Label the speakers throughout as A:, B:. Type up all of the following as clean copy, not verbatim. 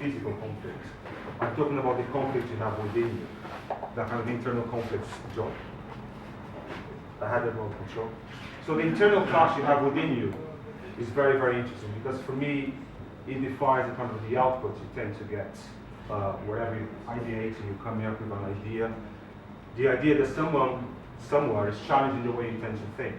A: physical conflict. I'm talking about the conflict you have within you, that kind of internal conflicts, John. I had that more control. So the internal clash you have within you is very, very interesting, because for me, it defines the kind of the output you tend to get wherever you ideate and you're coming up with an idea. The idea that someone somewhere is challenging the way you tend to think.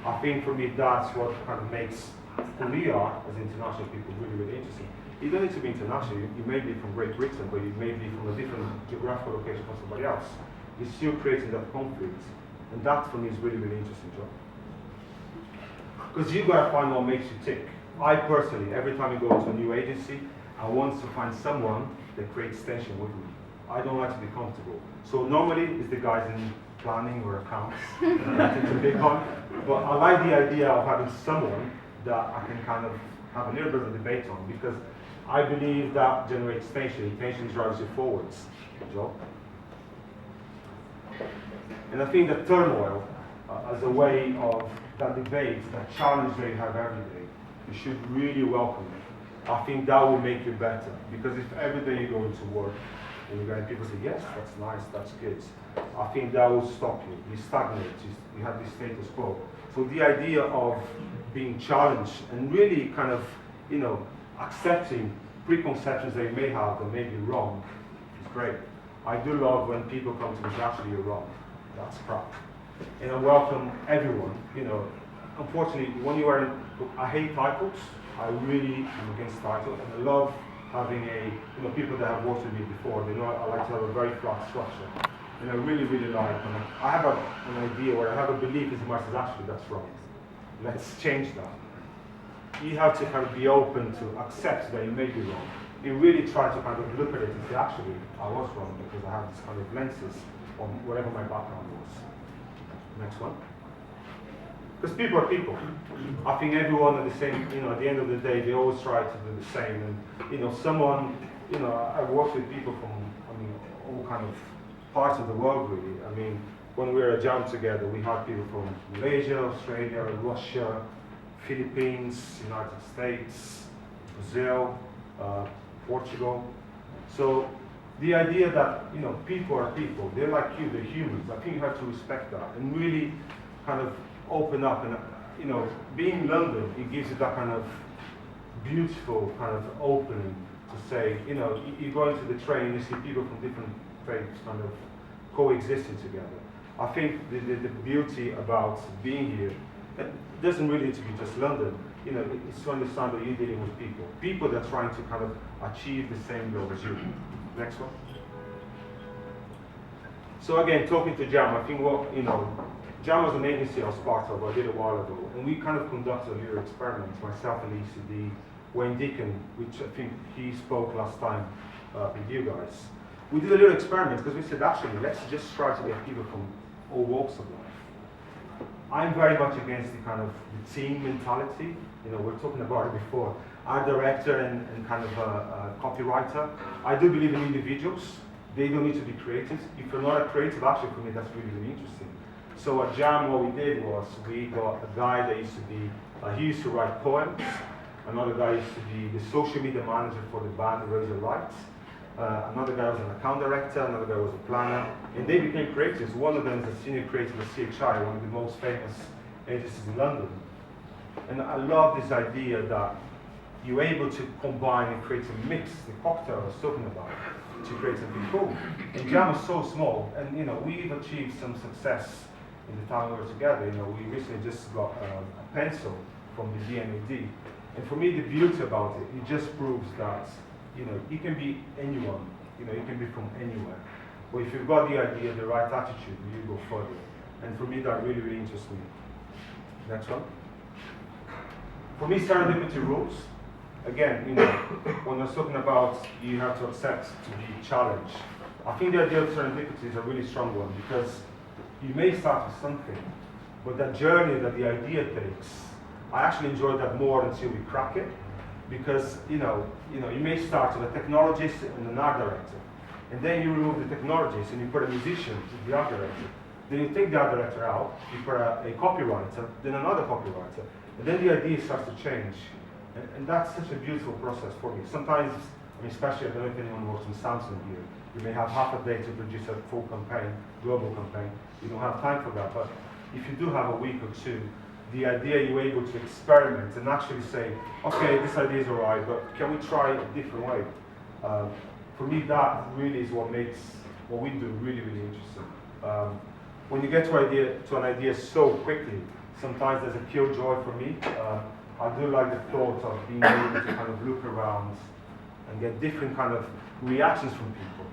A: I think for me that's what kind of makes who we are as international people really, really interesting. You don't need to be international. You may be from Great Britain, but you may be from a different geographical location from somebody else. You're still creating that conflict. And that for me is really, really interesting, John. Because you've got to find what makes you tick. I personally, every time I go into a new agency, I want to find someone that creates tension with me. I don't like to be comfortable. So normally it's the guys in planning or accounts. It's a big one. But I like the idea of having someone that I can kind of have a little bit of a debate on, because I believe that generates tension. Tension drives you forwards, Joe. And I think that turmoil, as a way of that debate, that challenge that you have every day, you should really welcome it. I think that will make you better, because if every day you go into work and you get people say, yes, that's nice, that's good, I think that will stop you. You stagnate, you have this status quo. So the idea of being challenged and really kind of, accepting preconceptions that you may have that may be wrong is great. I do love when people come to me and say, actually you're wrong. That's crap. And I welcome everyone, Unfortunately, when you are I hate titles. I really am against titles, and I love having people that have worked with me before. They know I like to have a very flat structure. And I really, really like, I have an idea, or I have a belief as much as actually that's wrong. Let's change that. You have to kind of be open to accept that you may be wrong. You really try to kind of look at it and say, actually, I was wrong because I have this kind of lenses on whatever my background was. Next one. Because people are people. I think everyone at the same, at the end of the day, they always try to do the same. And, someone, I've worked with people from, all kind of parts of the world, really. When we were at Jam together, we had people from Malaysia, Australia, Russia, Philippines, United States, Brazil, Portugal. So the idea that, people are people, they're like you, they're humans. I think you have to respect that and really kind of open up. And, being in London, it gives you that kind of beautiful kind of opening to say, you go into the train, you see people from different faiths kind of coexisting together. I think the beauty about being here, it doesn't really need to be just London. It's to understand that you're dealing with people that are trying to kind of achieve the same goal as you. Next one. So again, talking to Jam, I think Jam was an agency I was part of a little while ago, and we kind of conducted a little experiment, myself and ECD, Wayne Deacon, which I think he spoke last time with you guys. We did a little experiment because we said, actually, let's just try to get people from all walks of life. I'm very much against the kind of the team mentality. We're talking about it before. Art director and kind of a copywriter. I do believe in individuals. They don't need to be creative. If you're not a creative, actually, for me, that's really, really interesting. So at Jam, what we did was we got a guy that used to be, he used to write poems. Another guy used to be the social media manager for the band Razor Lights. Another guy was an account director, another guy was a planner, and they became creatives. One of them is a senior creative at CHI, one of the most famous agencies in London. And I love this idea that you're able to combine and create a mix, the cocktail I was talking about, to create something cool. And Jam is so small, and we've achieved some success in the time we were together. We recently just got a pencil from the DMAD. And for me, the beauty about it, it just proves that you can be anyone, you can be from anywhere. But if you've got the idea, the right attitude, you go further. And for me, that really, really interests me. Next one. For me, serendipity rules. Again, when I was talking about you have to accept to be challenged, I think the idea of serendipity is a really strong one, because you may start with something, but that journey that the idea takes, I actually enjoy that more until we crack it. Because you may start with a technologist and an art director, and then you remove the technologist and you put a musician to the art director. Then you take the art director out, you put a copywriter, then another copywriter, and then the idea starts to change. And that's such a beautiful process for me. Sometimes especially, I don't know if anyone works on Samsung here, you may have half a day to produce a full campaign, global campaign. You don't have time for that, but if you do have a week or two, the idea you're able to experiment and actually say, okay, this idea is alright, but can we try a different way? For me, that really is what makes what we do really, really interesting. When you get to an idea so quickly, sometimes there's a killjoy for me. I do like the thought of being able to kind of look around and get different kind of reactions from people.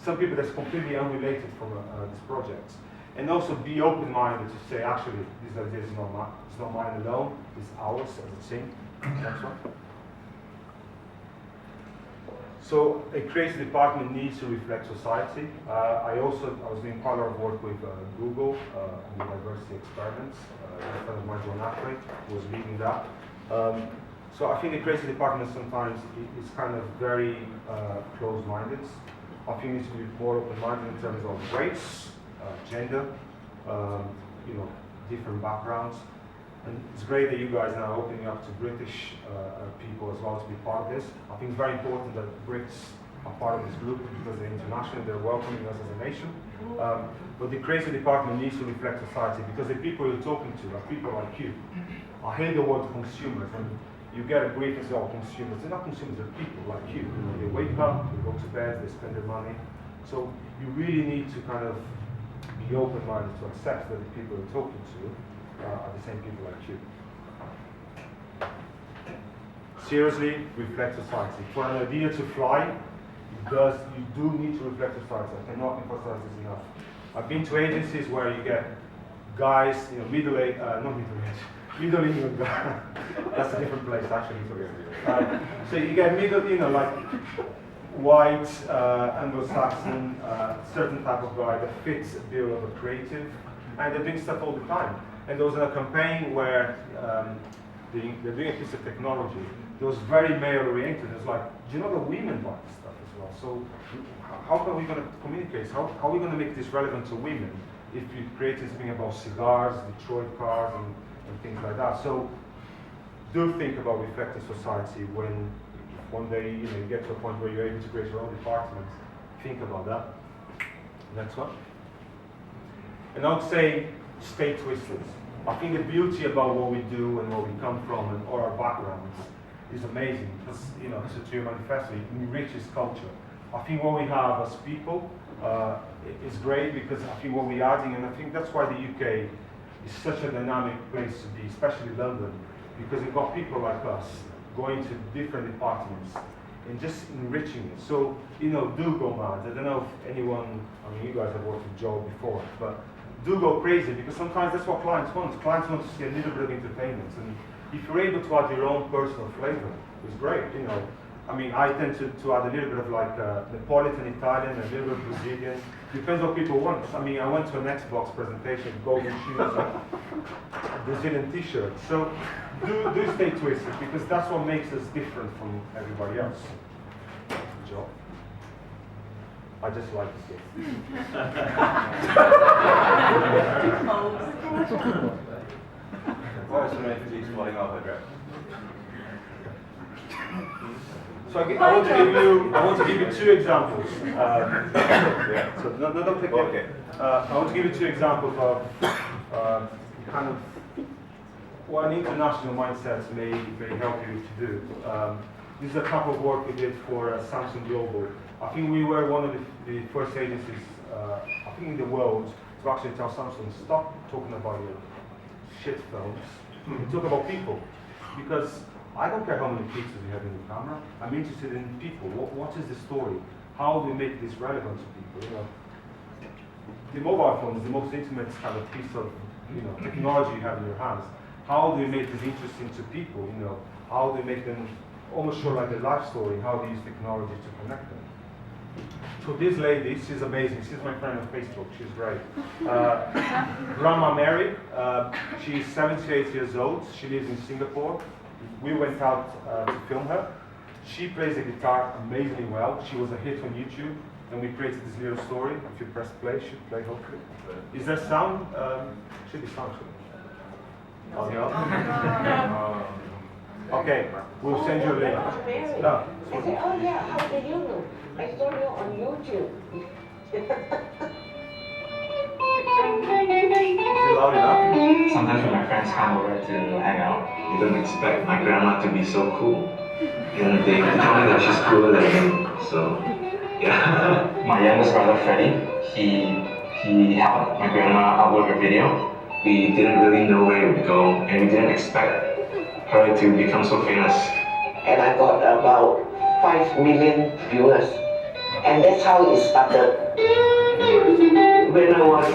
A: Some people that's completely unrelated from this project. And also be open-minded to say, actually, this idea is not mine. It's not mine alone. It's ours as a team. Next one. So a creative department needs to reflect society. I was doing quite a lot of work with Google on diversity experiments. A friend of mine, John Affray, was leading that. So I think the creative department sometimes is kind of very closed-minded. I think it needs to be more open-minded in terms of race, gender, different backgrounds. And it's great that you guys are now opening up to British people as well to be part of this. I think it's very important that Brits are part of this group because they're international, they're welcoming us as a nation. But the creative department needs to reflect society because the people you're talking to are people like you. I hate the word consumers. And you get a brief and say, oh, consumers. They're not consumers, they're people like you. They wake up, they go to bed, they spend their money. So you really need to kind of be open-minded to accept that the people you're talking to are the same people like you. Seriously, reflect society. For an idea to fly, you do need to reflect society. I cannot emphasize this enough. I've been to agencies where you get guys, middle England guys. That's a different place actually. So you get like white, Anglo-Saxon, certain type of guy that fits a bill of a creative, and they're doing stuff all the time. And there was a campaign where they're doing a piece of technology that was very male-oriented. It's like, do you know that women buy this stuff as well? So how are we going to communicate? How are we going to make this relevant to women if you create something about cigars, Detroit cars, and things like that? So do think about reflecting society when one day you get to a point where you're able to create your own department. Think about that. Next one. And I would say stay twisted. I think the beauty about what we do and where we come from and all our backgrounds is amazing because it's a true manifesto. It enriches culture. I think what we have as people is great because I think what we're adding, and I think that's why the UK is such a dynamic place to be, especially London, because you've got people like us going to different departments and just enriching it. So, do go mad. I don't know if anyone, you guys have worked with Joe before, but do go crazy because sometimes that's what clients want. Clients want to see a little bit of entertainment, and if you're able to add your own personal flavor, it's great. I tend to add a little bit of like Neapolitan Italian, a little bit of Brazilian. Depends what people want. I went to an Xbox presentation, golden shoes, a Brazilian T-shirt. So do stay twisted because that's what makes us different from everybody else. Joe. I just like this game.
B: What are some refugees falling off a dress?
A: So I want to give you two examples. So don't click
B: okay.
A: I want to give you two examples of kind of what an international mindset may help you to do. This is a couple of work we did for Samsung Global. I think we were one of the first agencies, I think in the world, to actually tell Samsung, stop talking about your shit phones and talk about people. Because I don't care how many pixels you have in the camera. I'm interested in people. What is the story? How do we make this relevant to people? The mobile phone is the most intimate kind of piece of technology you have in your hands. How do we make this interesting to people? How do we make them almost show like a life story? How do you use technology to connect them? So this lady, she's amazing. She's my friend on Facebook. She's great. Grandma Mary. She's 78 years old. She lives in Singapore. We went out to film her. She plays the guitar amazingly well. She was a hit on YouTube, and we created this little story. If you press play, should play hopefully. Is there sound? Should be sound. Oh, no. Okay, we'll send you a link.
C: Mary.
A: No,
C: I said, oh yeah, how do you know? I saw you on YouTube.
B: Is it loud enough?
D: Sometimes when my friends come over to hang out, they don't expect my grandma to be so cool. And they tell me that she's cooler than me. So, yeah. My youngest brother, Freddie, he helped my grandma upload her video. We didn't really know where it would go, and we didn't expect her to become so famous.
C: And I got about 5 million viewers. And that's how it started. When I was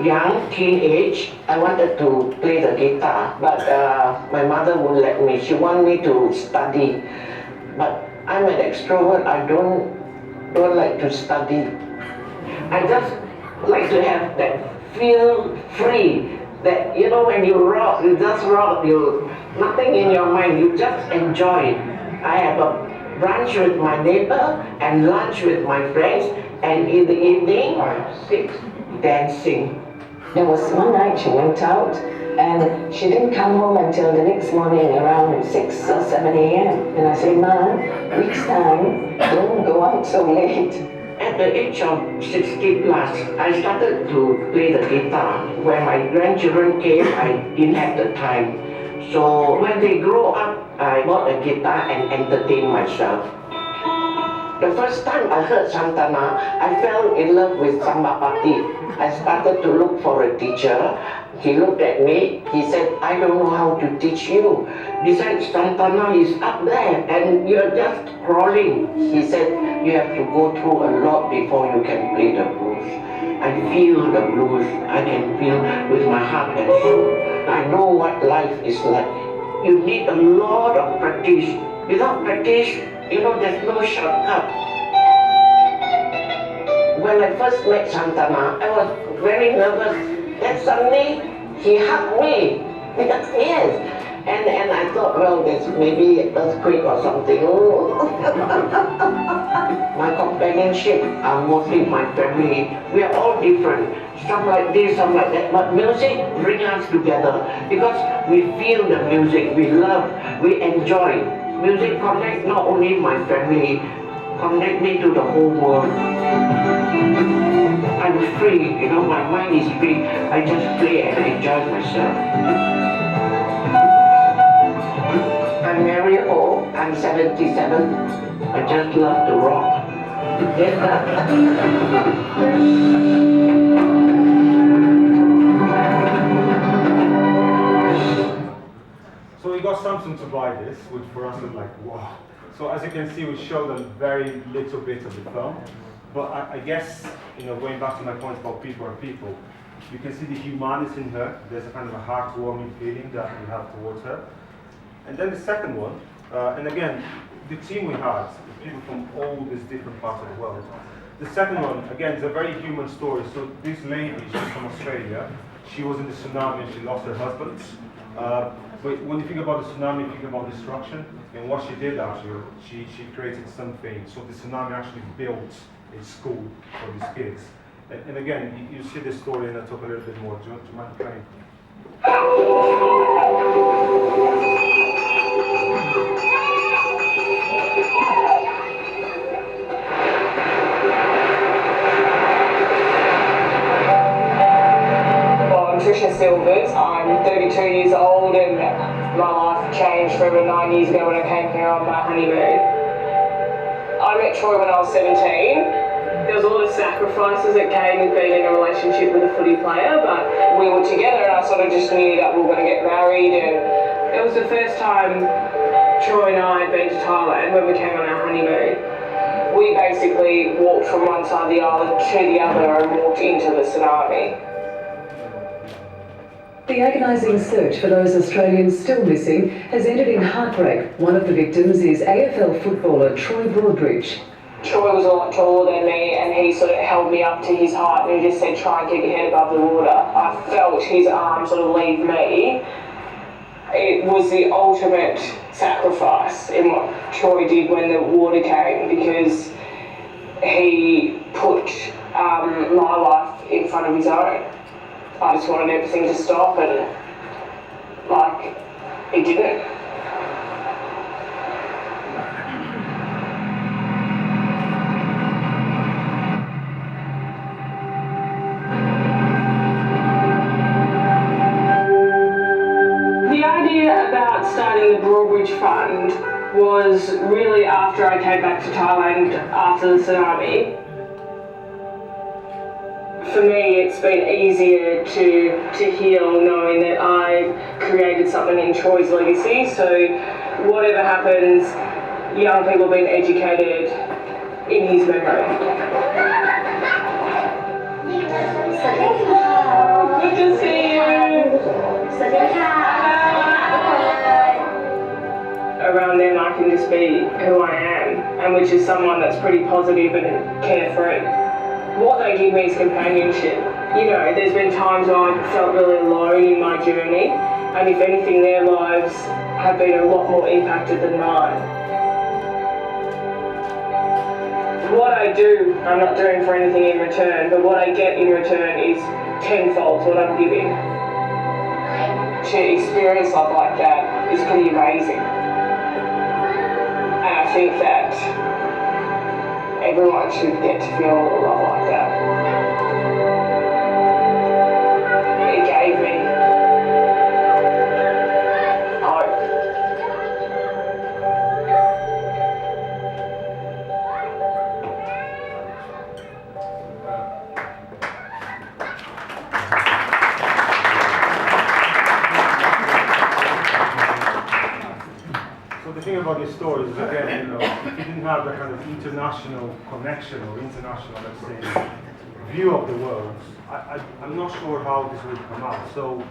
C: young, teenage, I wanted to play the guitar, but my mother wouldn't let me. She wanted me to study. But I'm an extrovert. I don't like to study. I just like to have that feel free. That when you rock, you just rock. You nothing in your mind. You just enjoy. I have a brunch with my neighbor and lunch with my friends, and in the evening, 6, dancing.
E: There was one night she went out and she didn't come home until the next morning around 6 or 7 a.m. And I said, Mom, next time, don't go out so late.
C: At the age of 60 plus, I started to play the guitar. When my grandchildren came, I didn't have the time. So when they grow up, I bought a guitar and entertained myself. The first time I heard Santana, I fell in love with Samba Party. I started to look for a teacher. He looked at me, he said, I don't know how to teach you. Besides, Santana is up there and you're just crawling. He said, you have to go through a lot before you can play the blues. I feel the blues, I can feel with my heart and soul. I know what life is like. You need a lot of practice. Without practice, there's no shortcut. When I first met Santana, I was very nervous. Then suddenly, he hugged me. Yes. And I thought, well, there's maybe an earthquake or something. My companionship are mostly my family. We are all different. Some like this, some like that. But music brings us together because we feel the music, we love, we enjoy. Music connects not only my family, connect me to the whole world. I'm free, my mind is free. I just play and enjoy myself. I'm Mary Ho, I'm 77. I just love to rock.
A: So we got something to buy this, which for us is like, wow. So as you can see, we showed a very little bit of the film. But I guess, going back to my point about people are people, you can see the humanity in her. There's a kind of a heartwarming feeling that we have towards her. And then the second one, and again, the team we had, people from all these different parts of the world. The second one, again, is a very human story. So this lady, she's from Australia. She was in the tsunami and she lost her husband. But when you think about the tsunami, you think about destruction. And what she did actually, she created something. So the tsunami actually built a school for these kids. And again, you see the story and I talk a little bit more. Do you mind playing?
F: I'm 32 years old and my life changed forever 9 years ago when I came here on my honeymoon. I met Troy when I was 17. There was a lot of sacrifices that came with being in a relationship with a footy player, but we were together and I sort of just knew that we were going to get married, and it was the first time Troy and I had been to Thailand when we came on our honeymoon. We basically walked from one side of the island to the other and walked into the tsunami.
G: The agonising search for those Australians still missing has ended in heartbreak. One of the victims is AFL footballer Troy Broadbridge.
F: Troy was a lot taller than me and he sort of held me up to his height and he just said, try and keep your head above the water. I felt his arm sort of leave me. It was the ultimate sacrifice in what Troy did when the water came, because he put my life in front of his own. I just wanted everything to stop and, it didn't. was really after I came back to Thailand after the tsunami. For me, it's been easier to heal knowing that I've created something in Troy's legacy. So whatever happens, young people being educated in his memory. Good to see you. Around them, I can just be who I am, and which is someone that's pretty positive and carefree. What they give me is companionship. You know, there's been times where I've felt really alone in my journey, and if anything, their lives have been a lot more impacted than mine. What I do, I'm not doing for anything in return, but what I get in return is tenfold what I'm giving. To experience love like that is pretty amazing. And I think that everyone should get to feel a little love like that. It gave me hope.
A: So the thing about this story is, again, you know, if you didn't have that kind of international connection or international, let's say, view of the world, I'm not sure how this would come out. So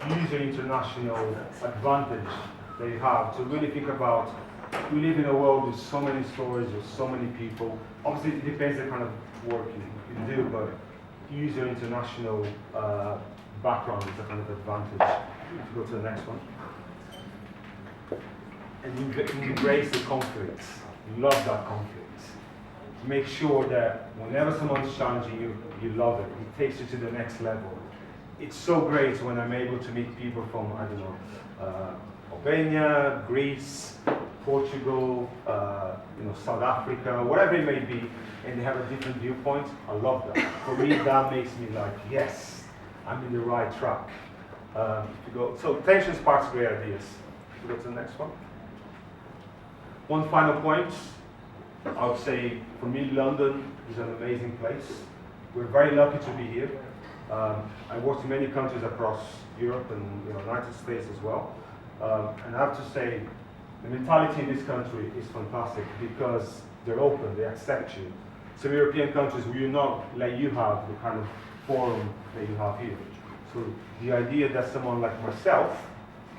A: use your international advantage that you have to really think about, we live in a world with so many stories, with so many people. Obviously, it depends the kind of work you do, but use your international background as a kind of advantage. Go to the next one. And embrace the conflict. Love that conflict. Make sure that whenever someone's challenging you, you love it. It takes you to the next level. It's so great when I'm able to meet people from, I don't know, Albania, Greece, Portugal, you know, South Africa, whatever it may be, and they have a different viewpoint. I love that. For me, that makes me like, yes, I'm in the right track. So tension sparks great ideas. Go to the next one. One final point, I would say, for me, London is an amazing place. We're very lucky to be here. I worked in many countries across Europe and the United States as well. And I have to say, the mentality in this country is fantastic because they're open, they accept you. Some European countries will not let you have the kind of forum that you have here. So the idea that someone like myself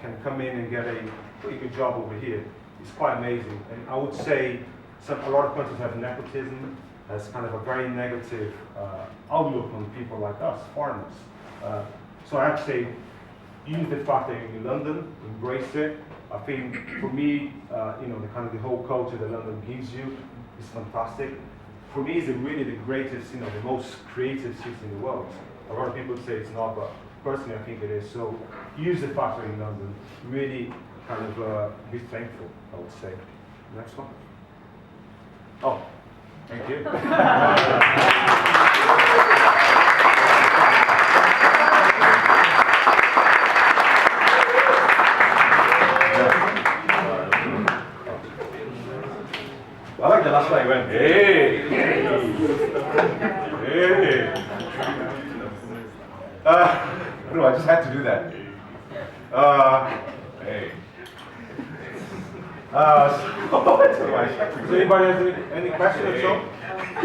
A: can come in and get a pretty good job over here is quite amazing. And I would say a lot of countries have nepotism as kind of a very negative outlook on people like us, foreigners. So I have to say, use the fact that you're in London, embrace it. I think for me, the kind of the whole culture that London gives you is fantastic. For me, it's really the greatest, the most creative city in the world. A lot of people say it's not, but personally I think it is. So use the fact that you're in London, really kind of be thankful, I would say. Next one. Oh, thank you.
B: I like the last one you went, hey! Hey! No, I just had to do that. Hey.
A: So anybody has any questions or so?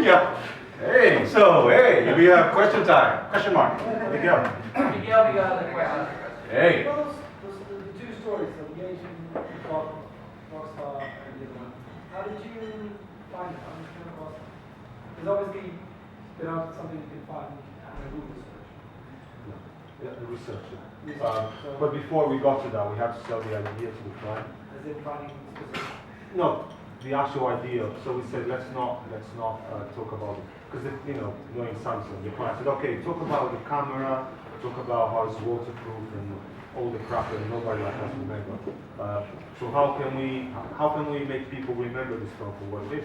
B: Yeah. Hey, so, hey, we have question time. Question mark. Miguel. Hey.
H: Well, the two stories, the Asian rockstar and the other one. How did you find it? How did you come across it? There's obviously something you can find in a Google search.
A: Yeah, the researcher. But before we got to that, we have to sell the idea to the client.
H: As in finding specific.
A: No, the actual idea. So we said, let's not talk about it. Because, knowing Samsung, the client said, okay, talk about the camera, talk about how it's waterproof and all the crap that nobody like us remember. So how can we make people remember this film for what it is?